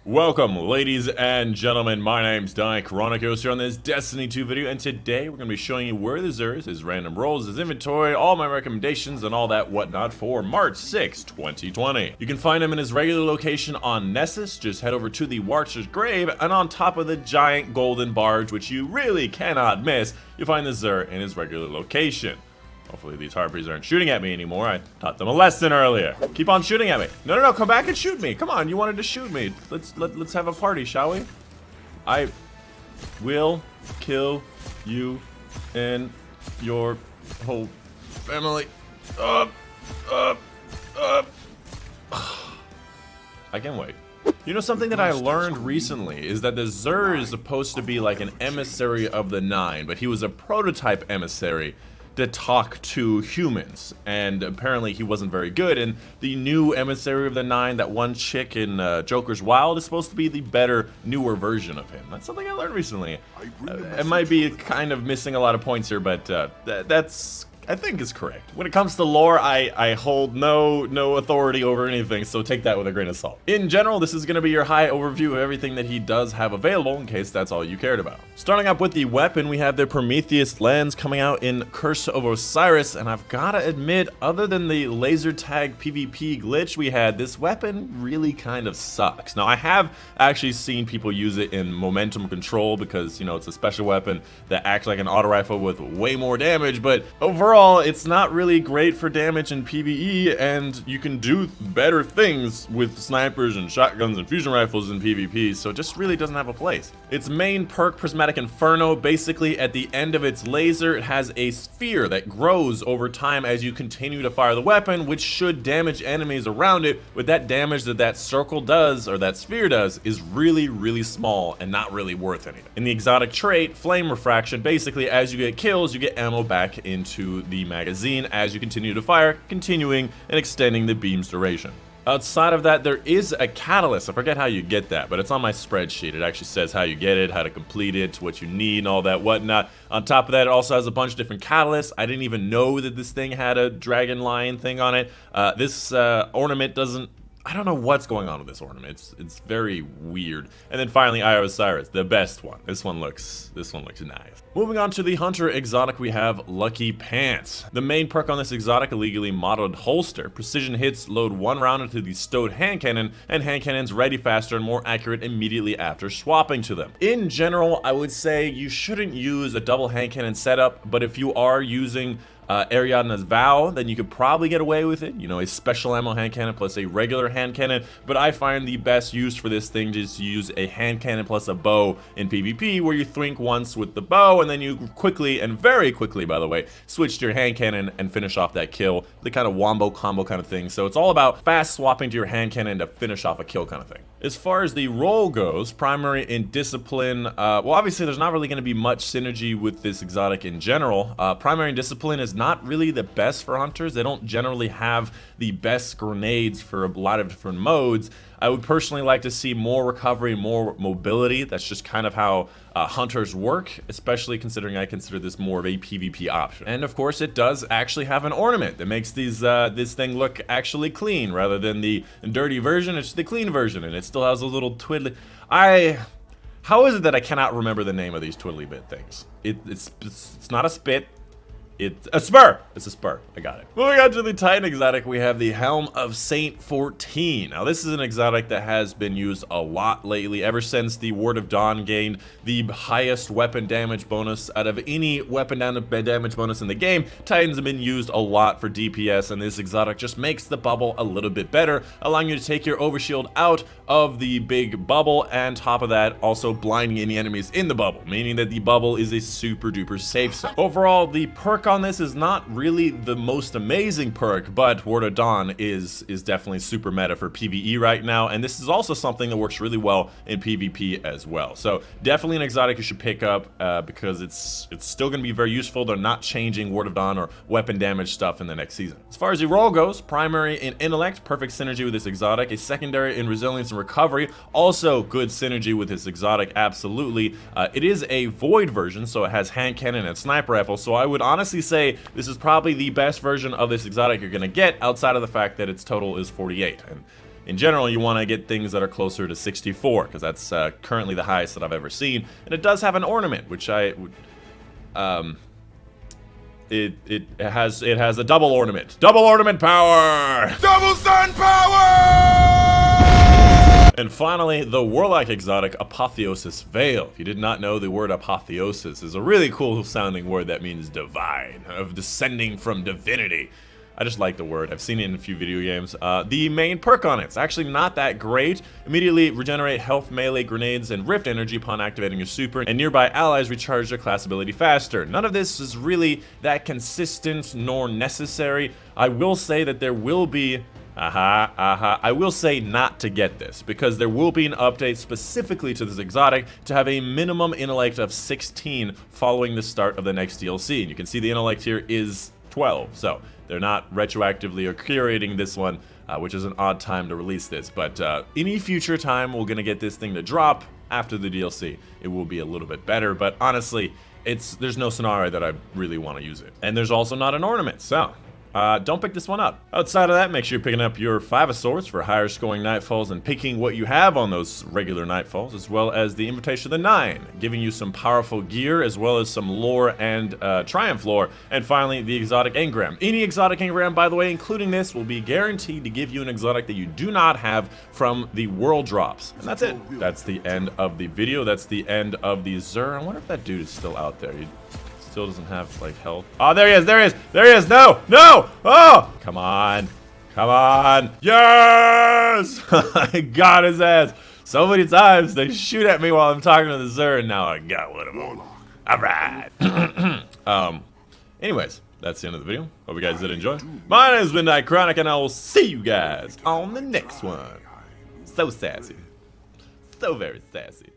Welcome, ladies and gentlemen. My name's Dychronic here on this Destiny 2 video, and today we're going to be showing you where the Xur is, his random rolls, his inventory, all my recommendations, and all that whatnot for March 6, 2020. You can find him in his regular location on Nessus. Just head over to the Watcher's Grave, and on top of the giant golden barge, which you really cannot miss, you'll find the Xur in his regular location. Hopefully these harpies aren't shooting at me anymore. I taught them a lesson earlier. Keep on shooting at me. No, come back and shoot me. Come on, you wanted to shoot me. Let's have a party, shall we? I will kill you and your whole family. I can wait. You know, something that I learned recently is that the Xur is supposed to be like an emissary of the Nine, but he was a prototype emissary to talk to humans, and apparently he wasn't very good, and the new emissary of the Nine, that one chick in Joker's Wild, is supposed to be the better, newer version of him. That's something I learned recently. It might be kind of missing a lot of points here, but that's, I think, is correct. When it comes to lore, I hold no authority over anything, so take that with a grain of salt. In general, this is going to be your high overview of everything that he does have available, in case that's all you cared about. Starting up with the weapon, we have the Prometheus lens coming out in Curse of Osiris, and I've gotta admit, other than the laser tag PvP glitch we had, this weapon really kind of sucks. Now, I have actually seen people use it in momentum control because, you know, it's a special weapon that acts like an auto rifle with way more damage, but overall, it's not really great for damage in PvE, and you can do better things with snipers and shotguns and fusion rifles in PvP, so it just really doesn't have a place. Its main perk, Prismatic Inferno, basically at the end of its laser, it has a sphere that grows over time as you continue to fire the weapon, which should damage enemies around it, but that damage that circle does, or that sphere does, is really small and not really worth anything. In the exotic trait, Flame Refraction, basically as you get kills, you get ammo back into the magazine as you continue to fire, continuing and extending the beam's duration. Outside of that, there is a catalyst. I forget how you get that, but it's on my spreadsheet. It actually says how you get it, how to complete it, what you need, and all that whatnot. On top of that, it also has a bunch of different catalysts. I didn't even know that this thing had a dragon lion thing on it. This ornament doesn't, I don't know what's going on with this ornament. It's very weird. And then finally, Eye of Osiris, the best one. This one looks nice. Moving on to the Hunter exotic, we have Lucky Pants. The main perk on this exotic, illegally modeled holster. Precision hits load one round into the stowed hand cannon, and hand cannons ready faster and more accurate immediately after swapping to them. In general, I would say you shouldn't use a double hand cannon setup, but if you are using Ariadna's Vow, then you could probably get away with it. You know, a special ammo hand cannon plus a regular hand cannon, but I find the best use for this thing is to use a hand cannon plus a bow in PvP, where you thwink once with the bow, and then you quickly, and very quickly by the way, switch to your hand cannon and finish off that kill. The kind of wombo combo kind of thing. So it's all about fast swapping to your hand cannon to finish off a kill kind of thing. As far as the role goes, primary and discipline, well, obviously there's not really going to be much synergy with this exotic in general. Primary and discipline is not really the best for hunters. They don't generally have the best grenades for a lot of different modes. I would personally like to see more recovery, more mobility. That's just kind of how hunters work, especially considering I consider this more of a PvP option. And of course, it does actually have an ornament that makes these this thing look actually clean, rather than the dirty version. It's the clean version, and it still has a little twiddly. How is it that I cannot remember the name of these twiddly bit things? It's not a spit. It's a spur! It's a spur. I got it. Moving on to the Titan exotic, we have the Helm of Saint 14. Now, this is an exotic that has been used a lot lately, ever since the Word of Dawn gained the highest weapon damage bonus out of any weapon damage bonus in the game. Titans have been used a lot for DPS, and this exotic just makes the bubble a little bit better, allowing you to take your overshield out of the big bubble, and top of that, also blinding any enemies in the bubble, meaning that the bubble is a super duper safe zone. Overall, the perk on this is not really the most amazing perk, but Word of Dawn is definitely super meta for PvE right now, and this is also something that works really well in PvP as well. So definitely an exotic you should pick up because it's still going to be very useful. They're not changing Word of Dawn or weapon damage stuff in the next season. As far as the role goes, primary in intellect, perfect synergy with this exotic. A secondary in resilience and recovery, also good synergy with this exotic, absolutely. It is a void version, so it has hand cannon and sniper rifle, so I would honestly say this is probably the best version of this exotic you're gonna get, outside of the fact that its total is 48. And in general, you want to get things that are closer to 64, because that's currently the highest that I've ever seen. And it does have an ornament, which it has a double ornament. Double ornament power! Double sun power! And finally, the Warlock exotic Apotheosis Veil. If you did not know, the word apotheosis is a really cool sounding word that means divine, of descending from divinity. I just like the word. I've seen it in a few video games. The main perk on it's actually not that great. Immediately regenerate health, melee, grenades, and rift energy upon activating your super, and nearby allies recharge their class ability faster. None of this is really that consistent nor necessary. I will say that there will be I will say not to get this, because there will be an update specifically to this exotic to have a minimum intellect of 16 following the start of the next DLC. And you can see the intellect here is 12, so they're not retroactively or curating this one, which is an odd time to release this. But any future time we're gonna get this thing to drop after the DLC, it will be a little bit better. But honestly, there's no scenario that I really want to use it. And there's also not an ornament, so don't pick this one up. Outside of that, make sure you're picking up your 5 of Swords for higher scoring Nightfalls and picking what you have on those regular Nightfalls, as well as the Invitation of the Nine, giving you some powerful gear, as well as some lore and Triumph lore. And finally, the exotic engram. Any exotic engram, by the way, including this, will be guaranteed to give you an exotic that you do not have from the world drops. And that's it. That's the end of the video. That's the end of the Xur. I wonder if that dude is still out there. Still doesn't have like health. Oh, there he is, there he is, there he is. No, no, oh, come on, come on. Yes! I got his ass so many times. They shoot at me while I'm talking to the Xur, and now I got one of them. All right. Anyways, that's the end of the video. Hope you guys did enjoy. My name's been Dychronic, and I will see you guys on the next one. So sassy, so very sassy.